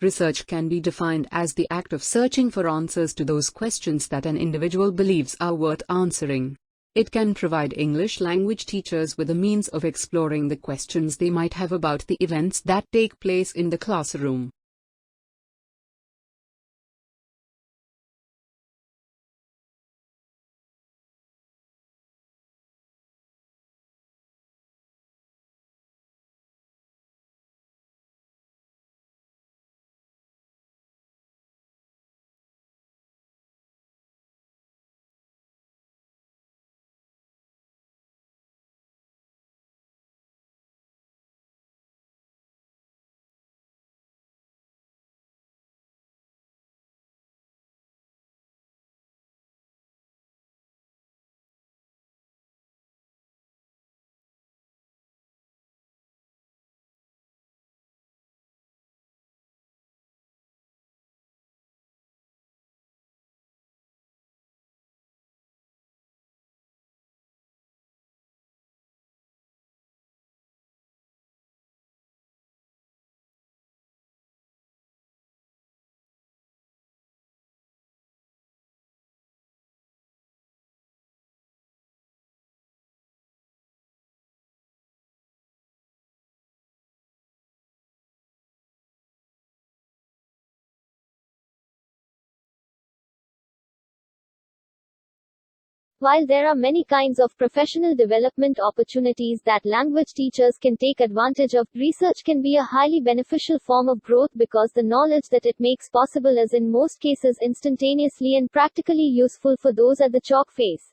Research can be defined as the act of searching for answers to those questions that an individual believes are worth answering. It can provide English language teachers with a means of exploring the questions they might have about the events that take place in the classroom. While there are many kinds of professional development opportunities that language teachers can take advantage of, research can be a highly beneficial form of growth because the knowledge that it makes possible is in most cases instantaneously and practically useful for those at the chalk phase.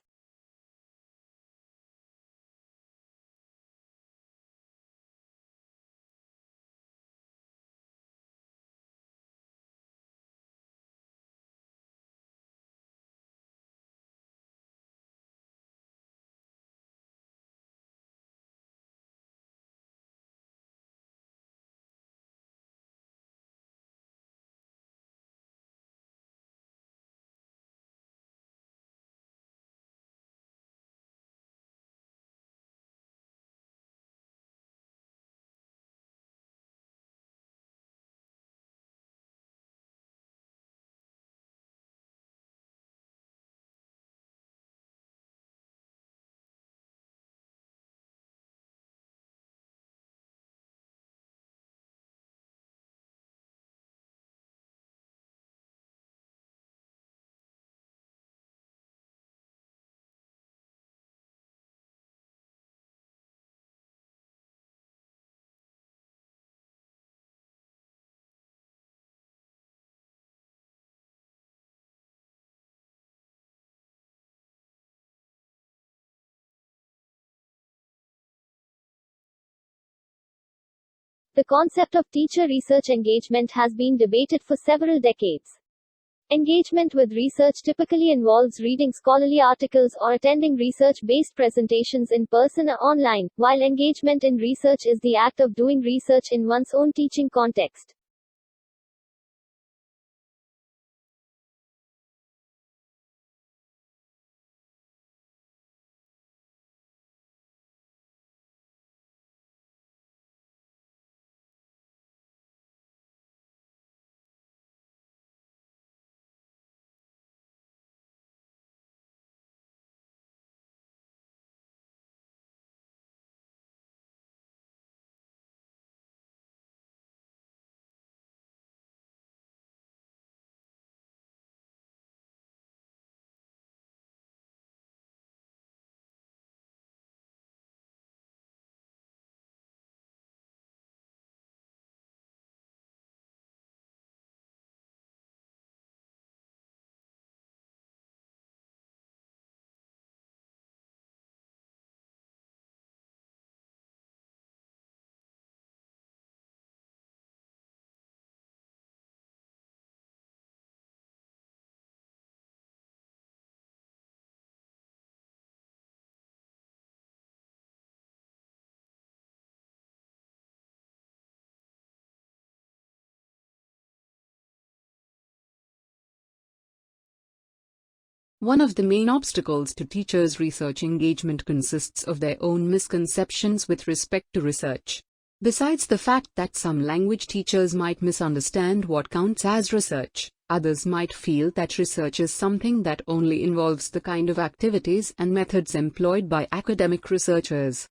The concept of teacher research engagement has been debated for several decades. Engagement with research typically involves reading scholarly articles or attending research-based presentations in person or online, while engagement in research is the act of doing research in one's own teaching context. One of the main obstacles to teachers' research engagement consists of their own misconceptions with respect to research. Besides the fact that some language teachers might misunderstand what counts as research, others might feel that research is something that only involves the kind of activities and methods employed by academic researchers.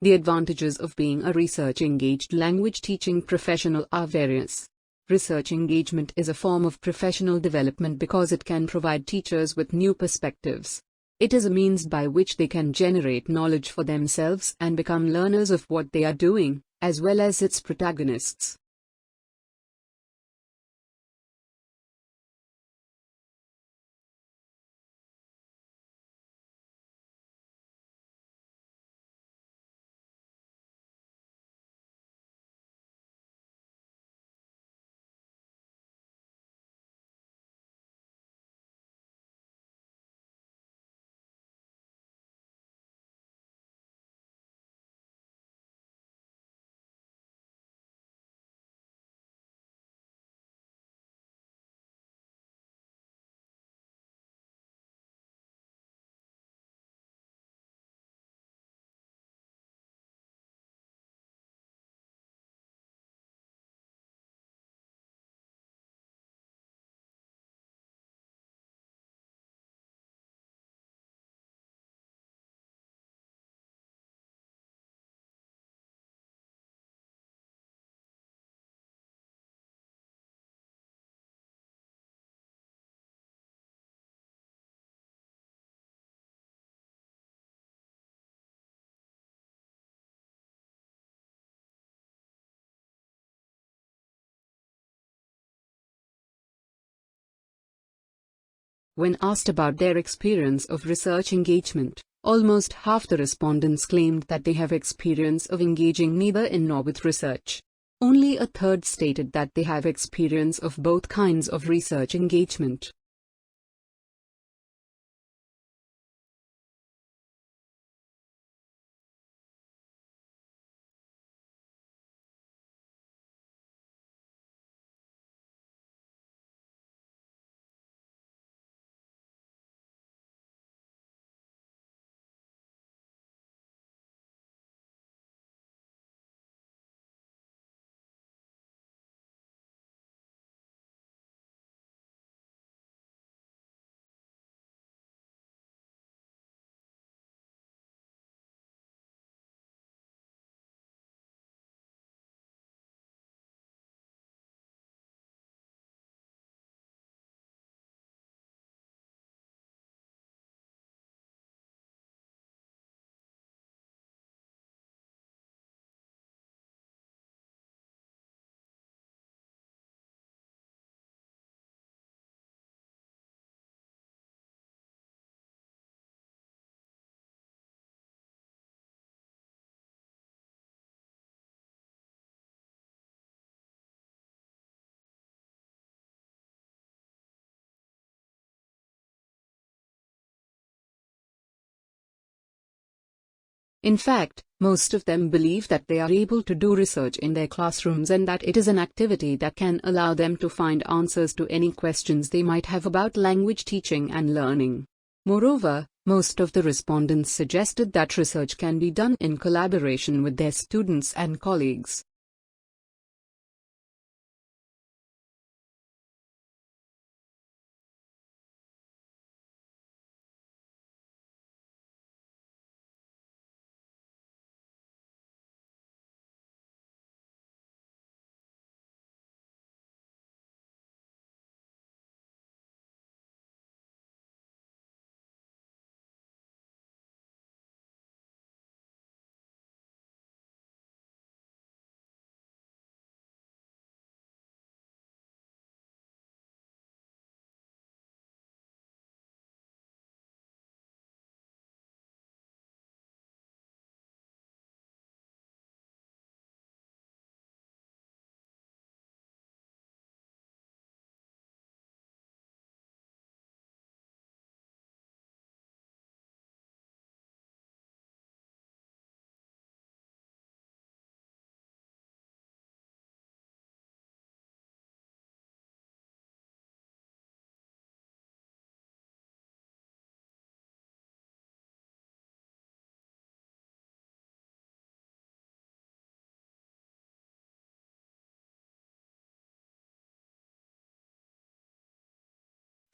The advantages of being a research-engaged language teaching professional are various. Research engagement is a form of professional development because it can provide teachers with new perspectives. It is a means by which they can generate knowledge for themselves and become learners of what they are doing, as well as its protagonists. When asked about their experience of research engagement, almost half the respondents claimed that they have experience of engaging neither in nor with research. Only a third stated that they have experience of both kinds of research engagement. In fact, most of them believe that they are able to do research in their classrooms and that it is an activity that can allow them to find answers to any questions they might have about language teaching and learning. Moreover, Most of the respondents suggested that research can be done in collaboration with their students and colleagues.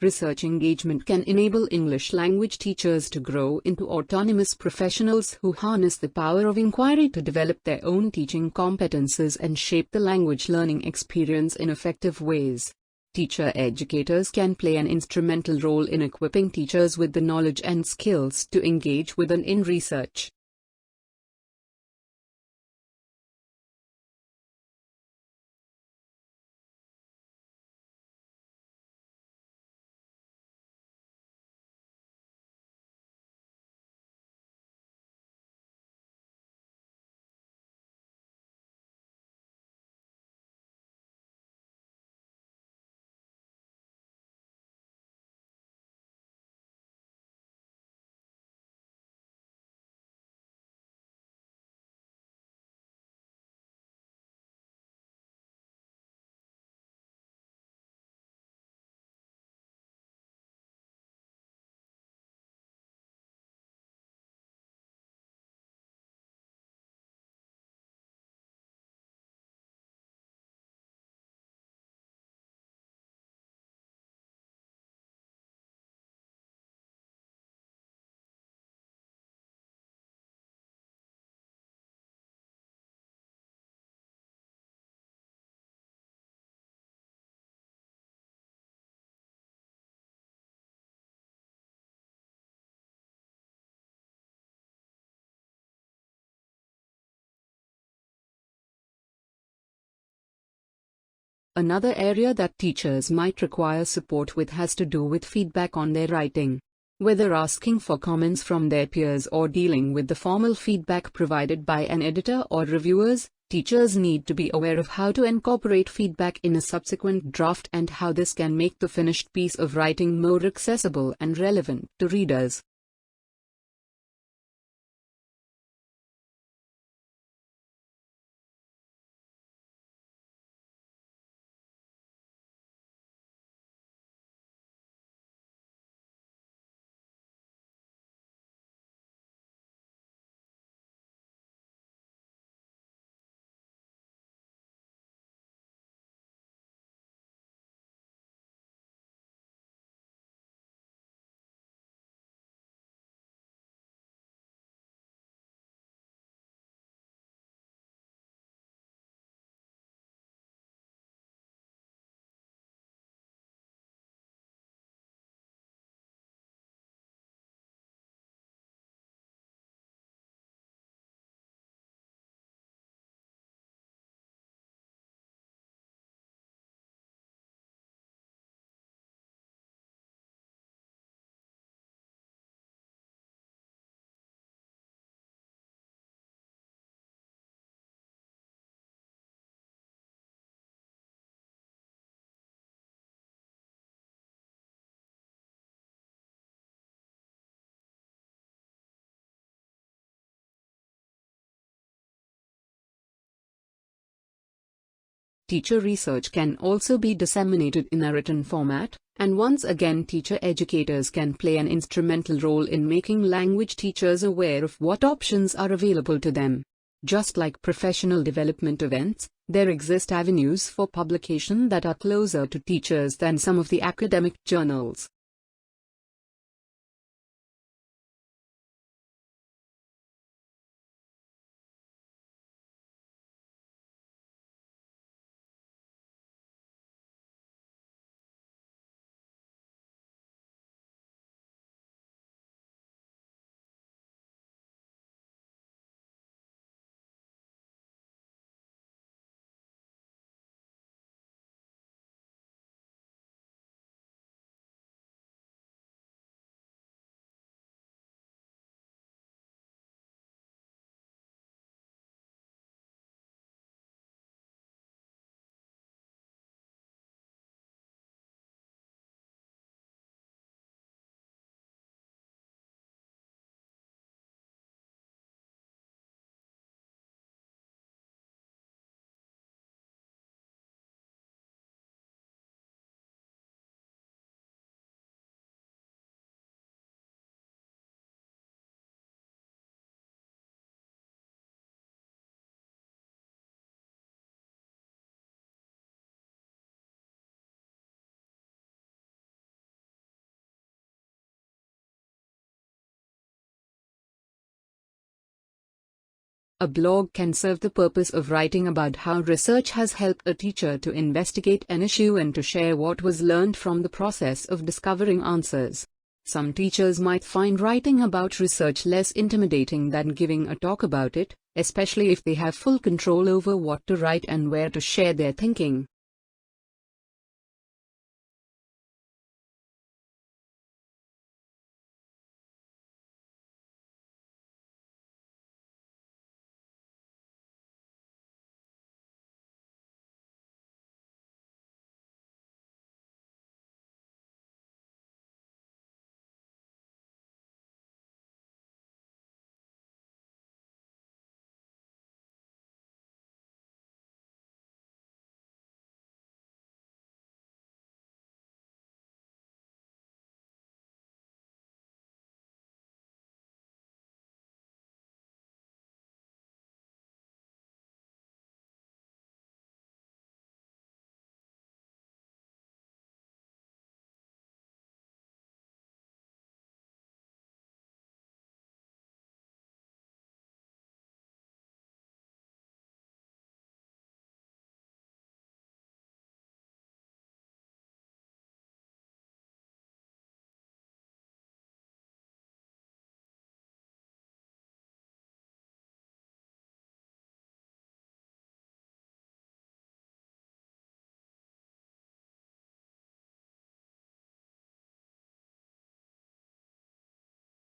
Research engagement can enable English language teachers to grow into autonomous professionals who harness the power of inquiry to develop their own teaching competences and shape the language learning experience in effective ways. Teacher educators can play an instrumental role in equipping teachers with the knowledge and skills to engage with and in research. Another area that teachers might require support with has to do with feedback on their writing. Whether asking for comments from their peers or dealing with the formal feedback provided by an editor or reviewers, teachers need to be aware of how to incorporate feedback in a subsequent draft and how this can make the finished piece of writing more accessible and relevant to readers. Teacher research can also be disseminated in a written format, And once again, teacher educators can play an instrumental role in making language teachers aware of what options are available to them. Just like professional development events, there exist avenues for publication that are closer to teachers than some of the academic journals. A blog can serve the purpose of writing about how research has helped a teacher to investigate an issue and to share what was learned from the process of discovering answers. Some teachers might find writing about research less intimidating than giving a talk about it, especially if they have full control over what to write and where to share their thinking.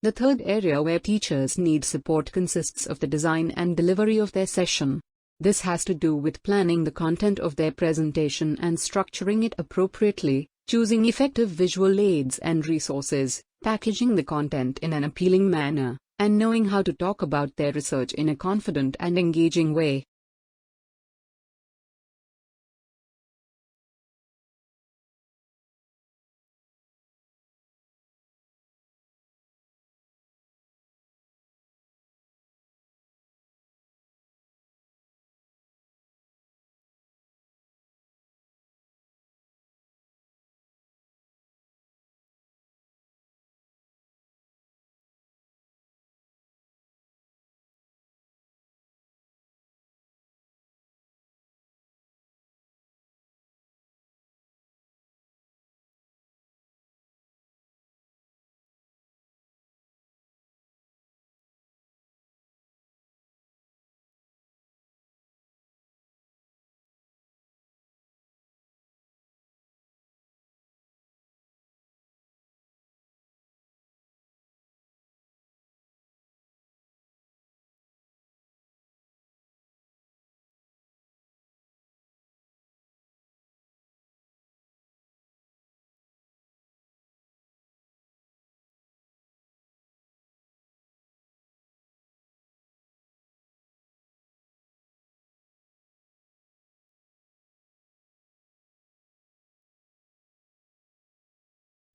The third area where teachers need support consists of the design and delivery of their session. This has to do with planning the content of their presentation and structuring it appropriately, choosing effective visual aids and resources, packaging the content in an appealing manner, and knowing how to talk about their research in a confident and engaging way.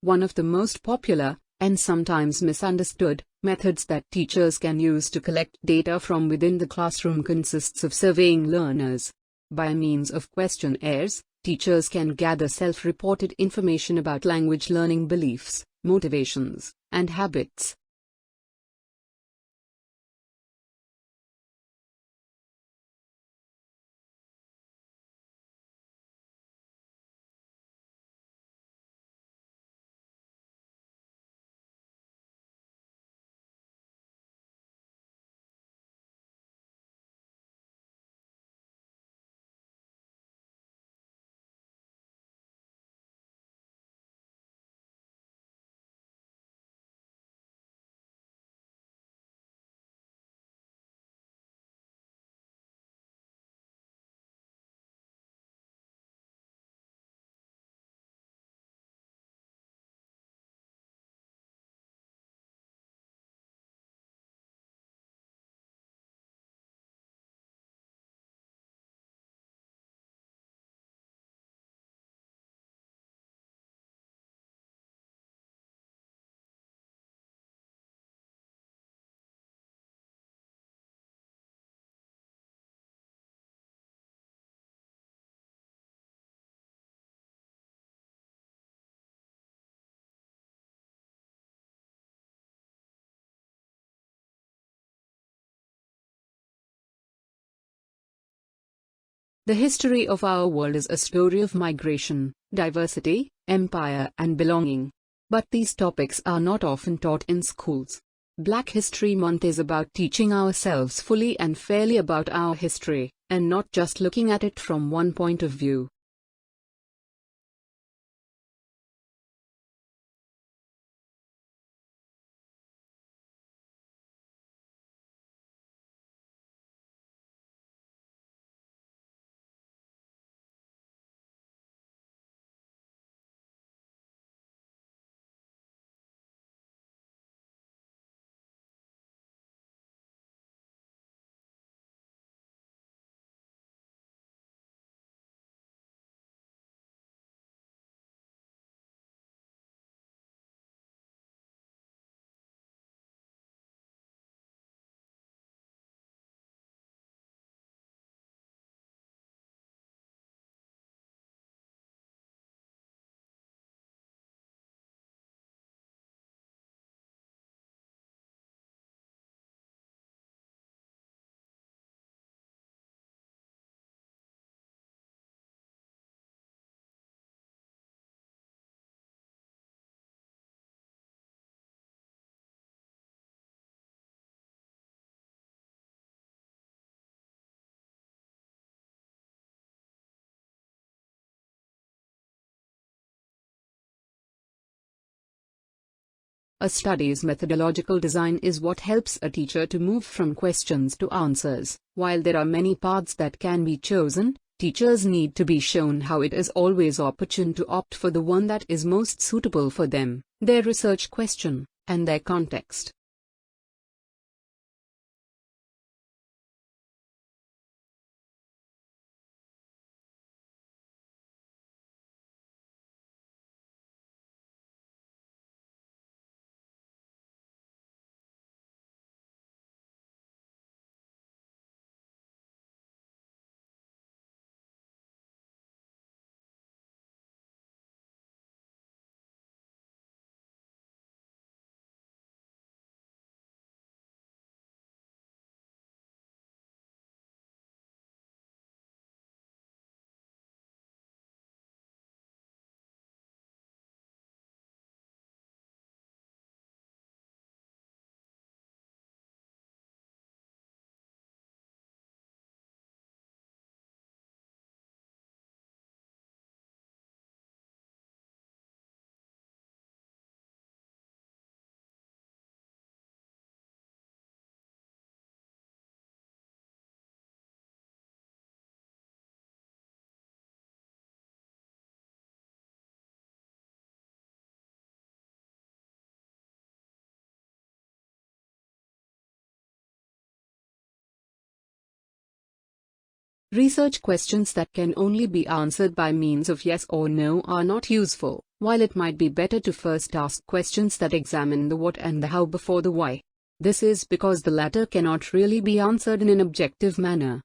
One of the most popular, and sometimes misunderstood, methods that teachers can use to collect data from within the classroom consists of surveying learners. By means of questionnaires, teachers can gather self-reported information about language learning beliefs, motivations, and habits. The history of our world is a story of migration, diversity, empire, and belonging. But these topics are not often taught in schools. Black History Month is about teaching ourselves fully and fairly about our history, and not just looking at it from one point of view. A study's methodological design is what helps a teacher to move from questions to answers. While there are many paths that can be chosen, teachers need to be shown how it is always opportune to opt for the one that is most suitable for them, their research question, and their context. Research questions that can only be answered by means of yes or no are not useful, while it might be better to first ask questions that examine the what and the how before the why. This is because the latter cannot really be answered in an objective manner.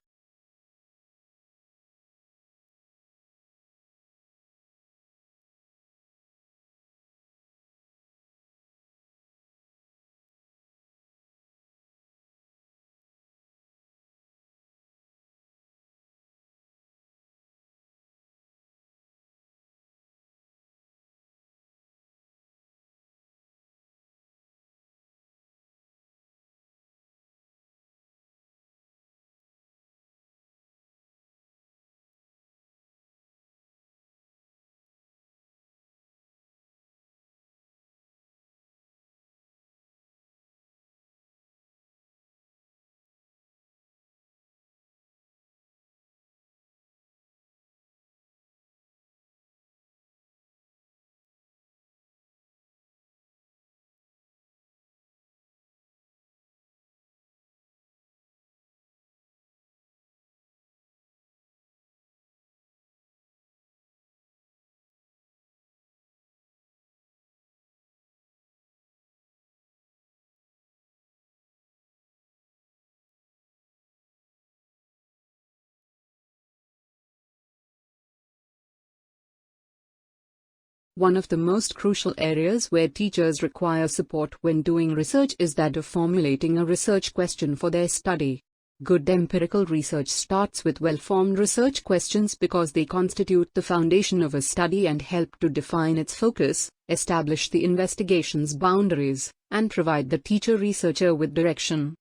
One of the most crucial areas where teachers require support when doing research is that of formulating a research question for their study. Good empirical research starts with well-formed research questions because they constitute the foundation of a study and help to define its focus, establish the investigation's boundaries, and provide the teacher-researcher with direction.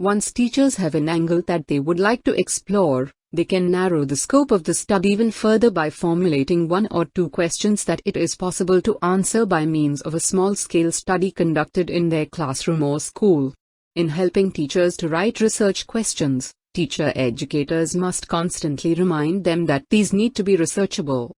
Once teachers have an angle that they would like to explore, they can narrow the scope of the study even further by formulating one or two questions that it is possible to answer by means of a small-scale study conducted in their classroom or school. In helping teachers to write research questions, teacher educators must constantly remind them that these need to be researchable.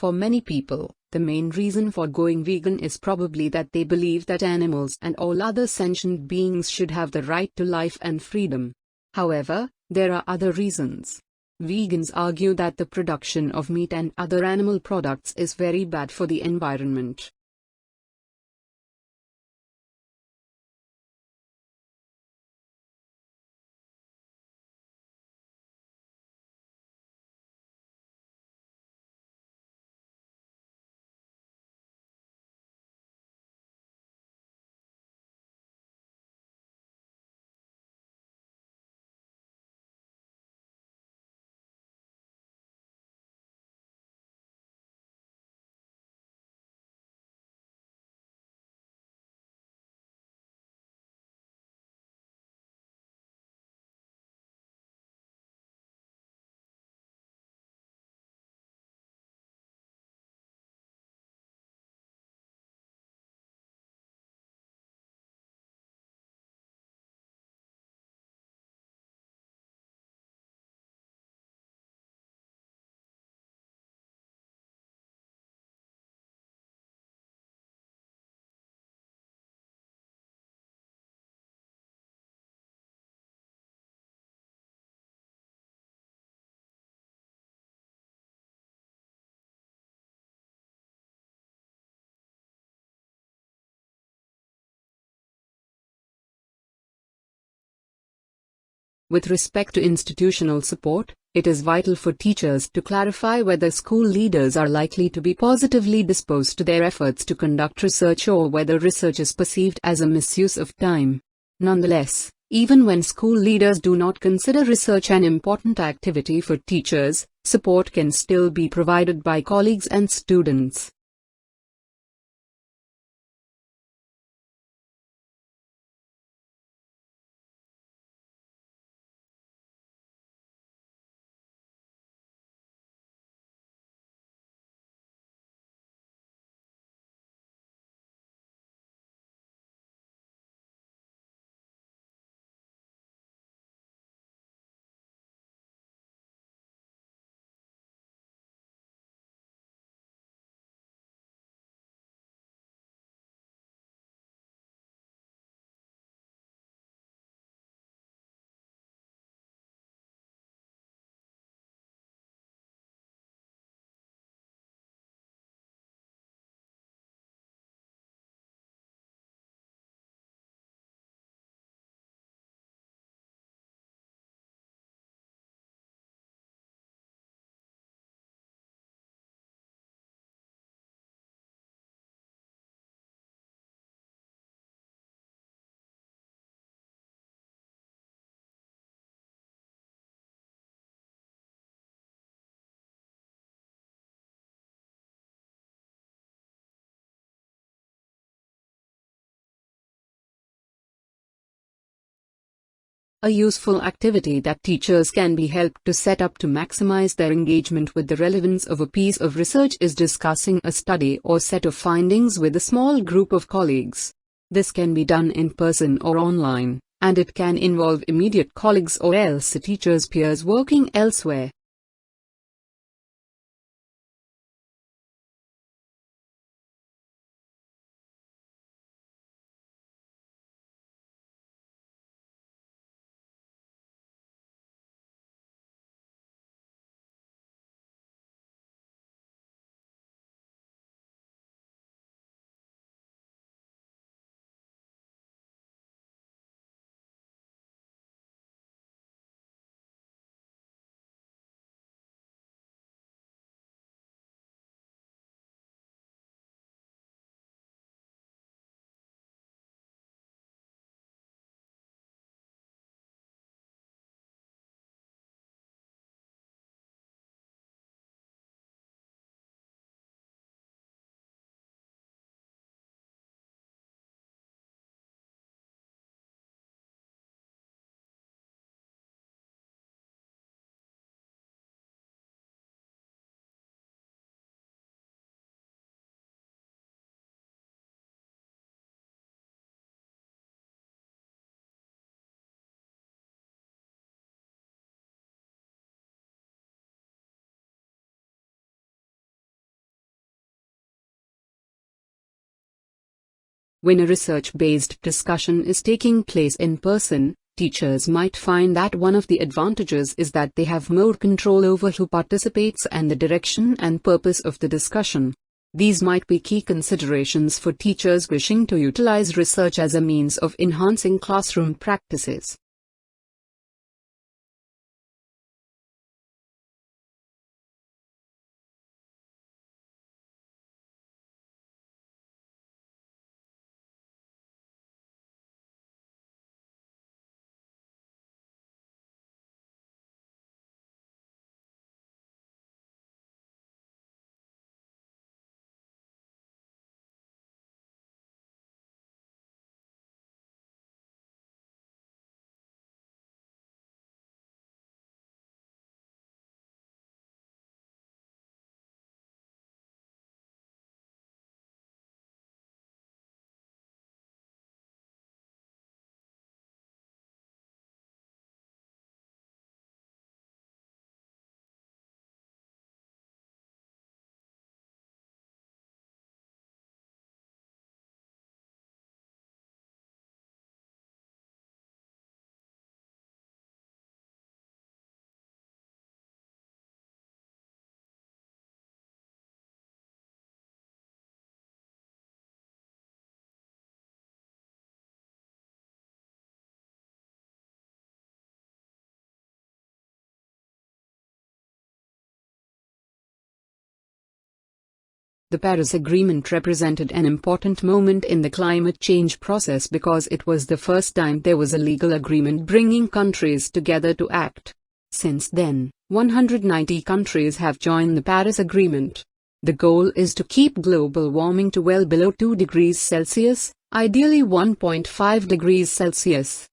For many people, the main reason for going vegan is probably that they believe that animals and all other sentient beings should have the right to life and freedom. However, there are other reasons. Vegans argue that the production of meat and other animal products is very bad for the environment. With respect to institutional support, it is vital for teachers to clarify whether school leaders are likely to be positively disposed to their efforts to conduct research or whether research is perceived as a misuse of time. Nonetheless, even when school leaders do not consider research an important activity for teachers, support can still be provided by colleagues and students. A useful activity that teachers can be helped to set up to maximize their engagement with the relevance of a piece of research is discussing a study or set of findings with a small group of colleagues. This can be done in person or online, and it can involve immediate colleagues or else a teacher's peers working elsewhere. When a research-based discussion is taking place in person, teachers might find that one of the advantages is that they have more control over who participates and the direction and purpose of the discussion. These might be key considerations for teachers wishing to utilize research as a means of enhancing classroom practices. The Paris Agreement represented an important moment in the climate change process because it was the first time there was a legal agreement bringing countries together to act. Since then, 190 countries have joined the Paris Agreement. The goal is to keep global warming to well below 2 degrees Celsius, ideally 1.5 degrees Celsius.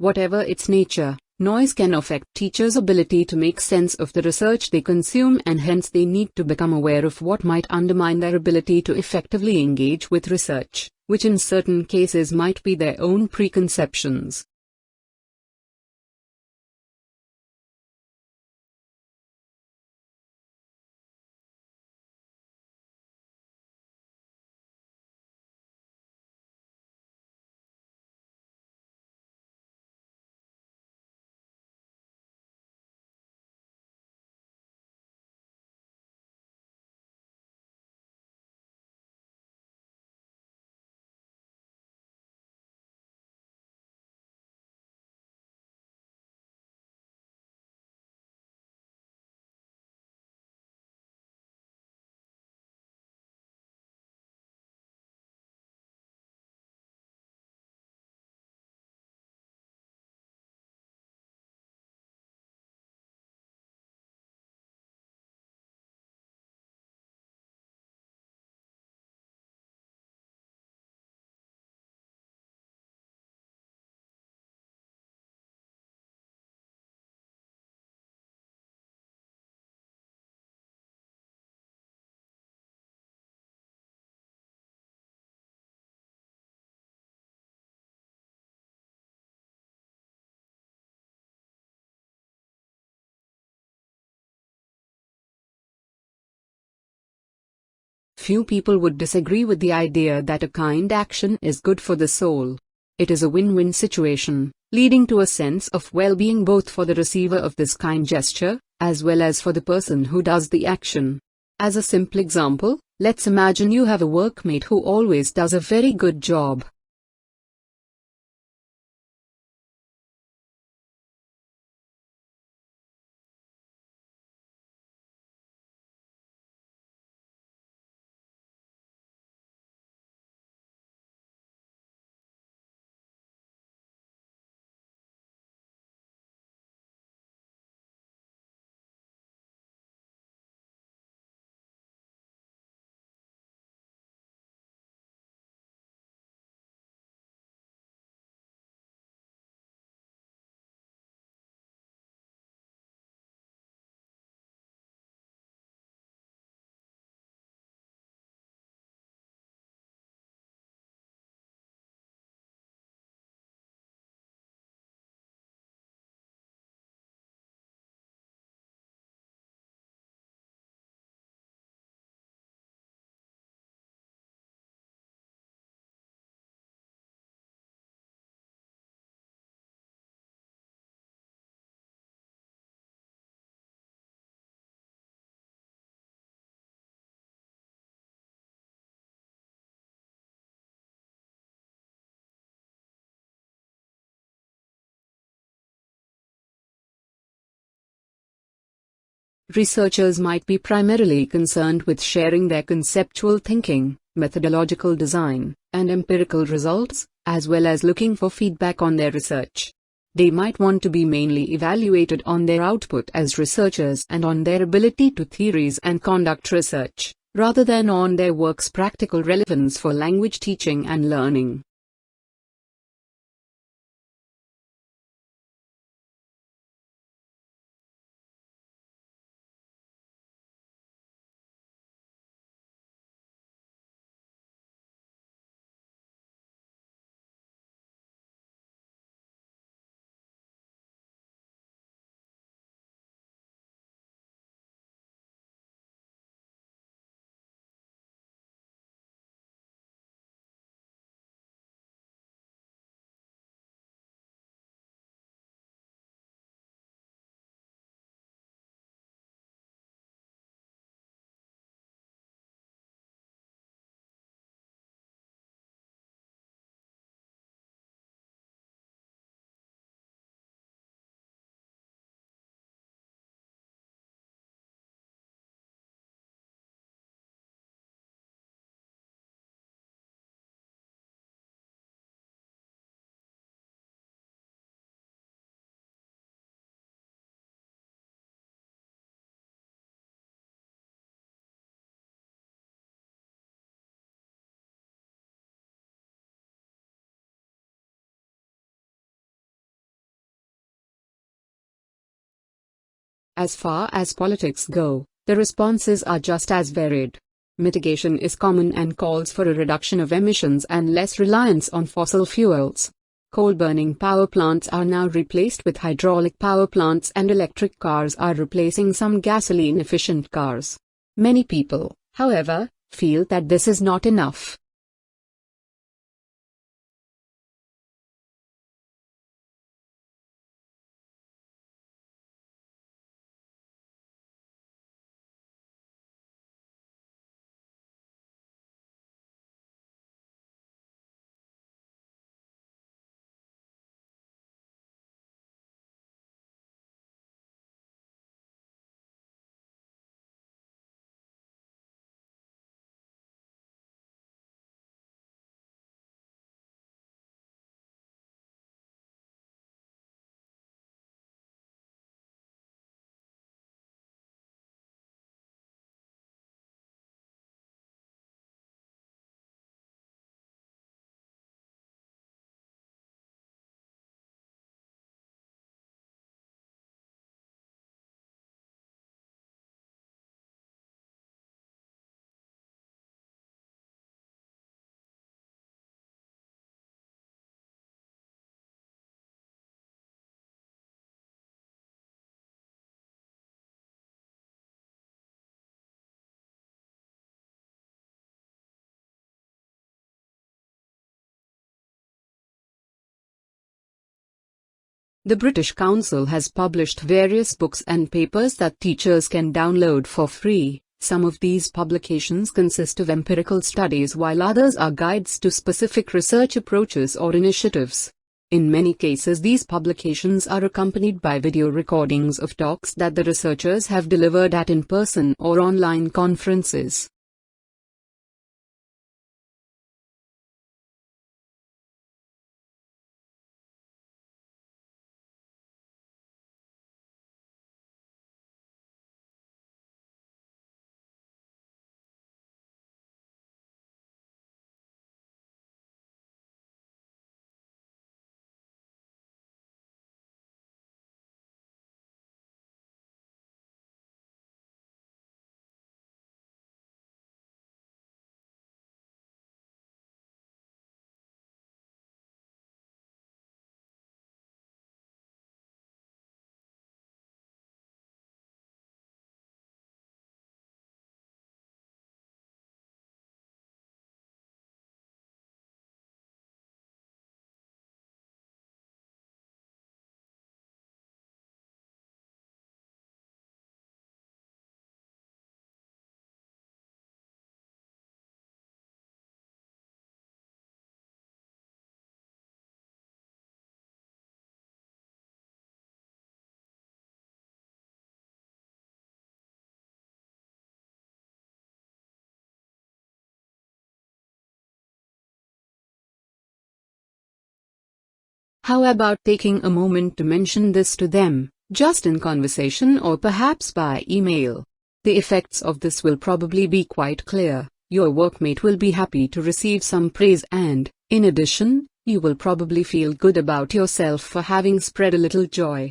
Whatever its nature, noise can affect teachers' ability to make sense of the research they consume, and hence they need to become aware of what might undermine their ability to effectively engage with research, which in certain cases might be their own preconceptions. few people would disagree with the idea that a kind action is good for the soul. It is a win-win situation, leading to a sense of well-being both for the receiver of this kind gesture, as well as for the person who does the action. As a simple example, let's imagine you have a workmate who always does a very good job. Researchers might be primarily concerned with sharing their conceptual thinking, methodological design, and empirical results, as well as looking for feedback on their research. They might want to be mainly evaluated on their output as researchers and on their ability to theories and conduct research, rather than on their work's practical relevance for language teaching and learning. As far as politics go, the responses are just as varied. Mitigation is common and calls for a reduction of emissions and less reliance on fossil fuels. Coal-burning power plants are now replaced with hydraulic power plants and electric cars are replacing some gasoline-efficient cars. Many people, however, feel that this is not enough. The British Council has published various books and papers that teachers can download for free. Some of these publications consist of empirical studies while others are guides to specific research approaches or initiatives. In many cases, these publications are accompanied by video recordings of talks that the researchers have delivered at in-person or online conferences. How about taking a moment to mention this to them, just in conversation or perhaps by email? The effects of this will probably be quite clear. Your workmate will be happy to receive some praise and, in addition, you will probably feel good about yourself for having spread a little joy.